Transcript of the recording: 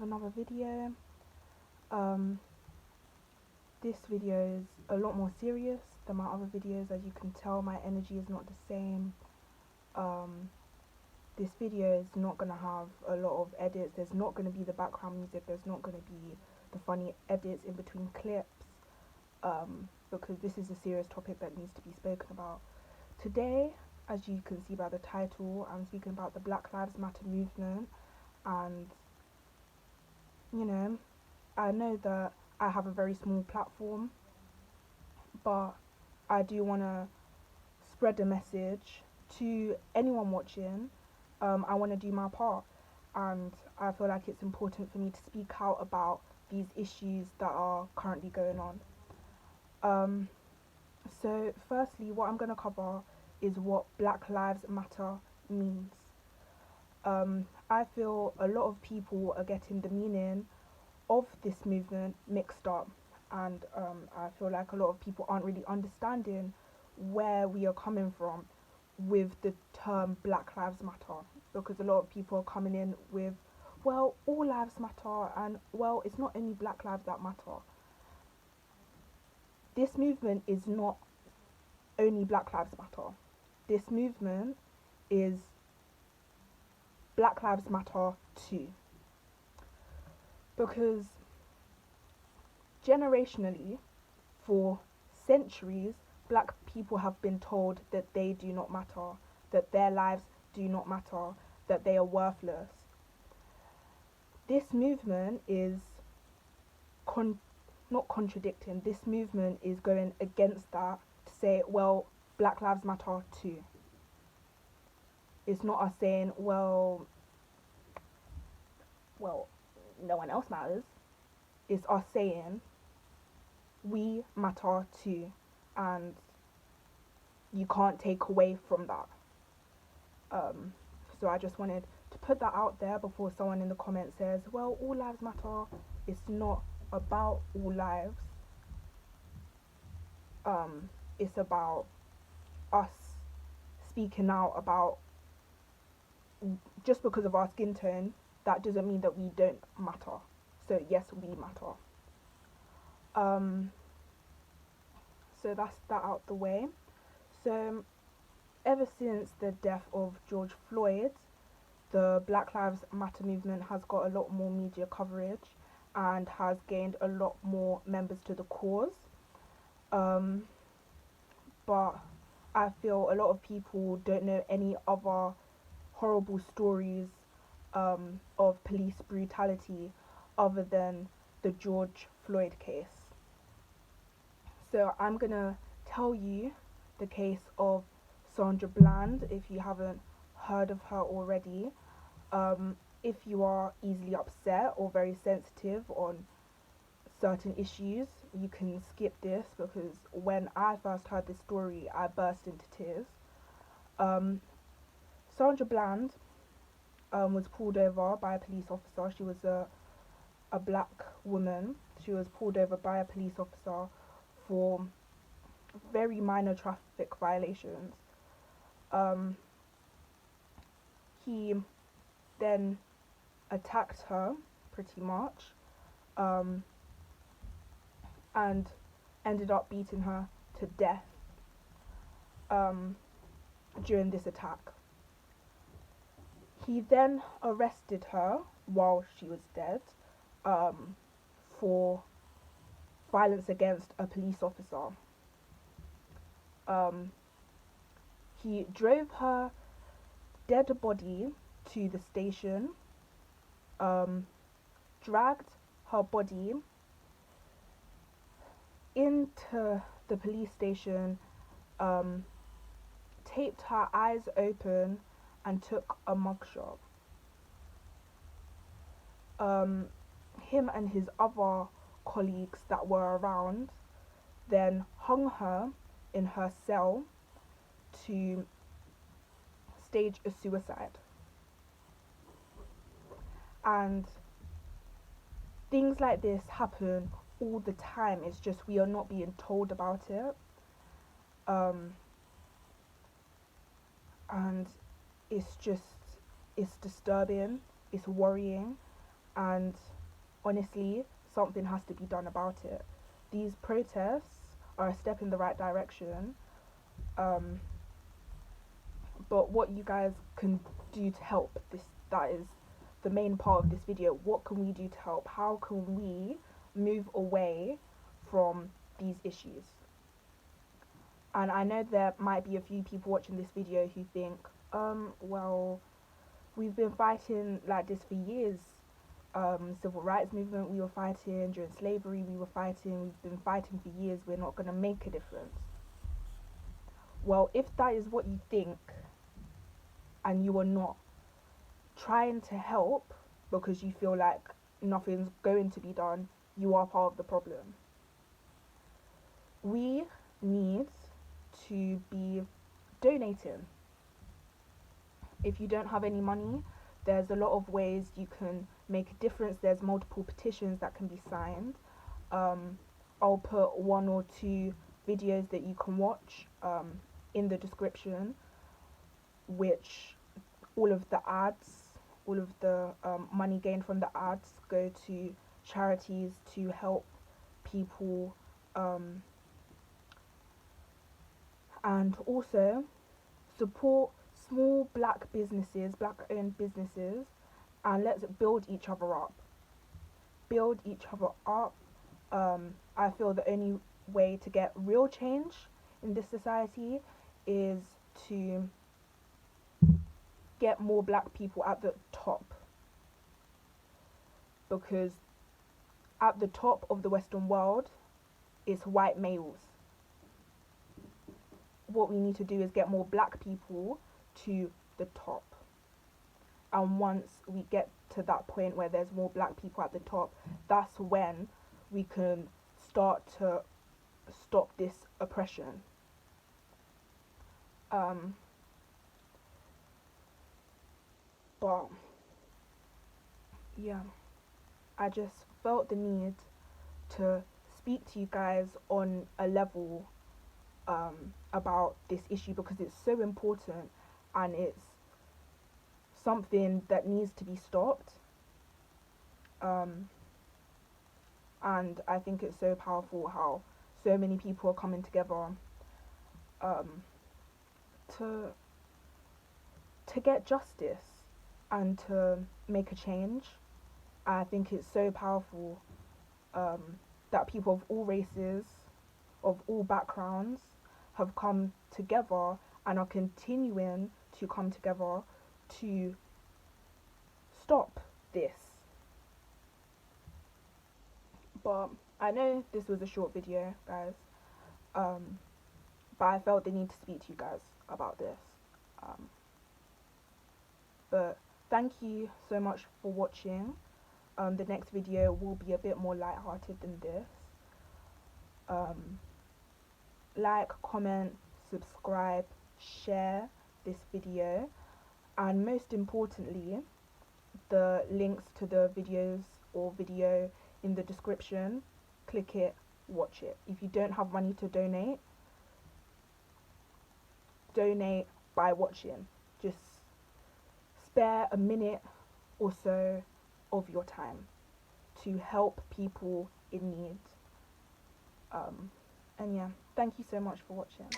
another video. Um, this video is a lot more serious than my other videos. As you can tell, my energy is not the same. This video is not going to have a lot of edits. There's not going to be the background music. There's not going to be the funny edits in between clips, because this is a serious topic that needs to be spoken about. Today, as you can see by the title, I'm speaking about the Black Lives Matter movement. And I know that I have a very small platform, but I do want to spread a message to anyone watching. I want to do my part, and I feel like it's important for me to speak out about these issues that are currently going on. So firstly, what I'm going to cover is what Black Lives Matter means. I feel a lot of people are getting the meaning of this movement mixed up, and I feel like a lot of people aren't really understanding where we are coming from with the term Black Lives Matter, because a lot of people are coming in with, well, all lives matter, and well, it's not only Black lives that matter. This movement is not only Black Lives Matter. This movement is Black Lives Matter too, because generationally, for centuries, black people have been told that they do not matter, that their lives do not matter, that they are worthless. This movement is not contradicting. This movement is going against that to say, well, Black Lives Matter too. It's not us saying, well, no one else matters. It's us saying, we matter too, and you can't take away from that. So I just wanted to put that out there before someone in the comments says, well, all lives matter. It's not about all lives. It's about us speaking out about, just because of our skin tone, that doesn't mean that we don't matter. So yes, we matter. So that's that out the way. So ever since the death of George Floyd, the Black Lives Matter movement has got a lot more media coverage and has gained a lot more members to the cause. But I feel a lot of people don't know any other horrible stories of police brutality other than the George Floyd case. So I'm gonna tell you the case of Sandra Bland, if you haven't heard of her already. If you are easily upset or very sensitive on certain issues, you can skip this, because when I first heard this story, I burst into tears. Sandra Bland was pulled over by a police officer. She was a black woman. She was pulled over by a police officer for very minor traffic violations. He then attacked her pretty much, and ended up beating her to death during this attack. He then arrested her while she was dead for violence against a police officer. He drove her dead body to the station, dragged her body into the police station, taped her eyes open, and took a mugshot. Him and his other colleagues that were around then hung her in her cell to stage a suicide. And things like this happen all the time. It's just we are not being told about it. And it's disturbing, it's worrying, and honestly, something has to be done about it. These protests are a step in the right direction, um, but what you guys can do to help this, that is the main part of this video. What can we do to help? How can we move away from these issues? And I know there might be a few people watching this video who think, well, we've been fighting like this for years. Civil rights movement, we were fighting during slavery, we were fighting, we've been fighting for years, we're not going to make a difference. Well, if that is what you think, and you are not trying to help because you feel like nothing's going to be done, you are part of the problem. We need to be donating. If you don't have any money, there's a lot of ways you can make a difference. There's multiple petitions that can be signed. I'll put 1 or 2 videos that you can watch in the description, which all of the ads, all of the money gained from the ads go to charities to help people, and also support small black businesses, black owned businesses, and let's build each other up. Build each other up. I feel the only way to get real change in this society is to get more black people at the top, because at the top of the Western world is white males. What we need to do is get more black people to the top, and once we get to that point where there's more black people at the top, that's when we can start to stop this oppression. But yeah, I just felt the need to speak to you guys on a level about this issue, because it's so important and it's something that needs to be stopped. And I think it's so powerful how so many people are coming together to get justice and to make a change. I think it's so powerful that people of all races, of all backgrounds, have come together and are continuing to come together to stop this. But I know this was a short video, guys, but I felt the need to speak to you guys about this. But thank you so much for watching. The next video will be a bit more lighthearted than this. Like, comment, subscribe, share this video, and most importantly, the links to the videos or video in the description. Click it, watch it. If you don't have money to donate, donate by watching. Just spare a minute or so of your time to help people in need. And yeah, thank you so much for watching.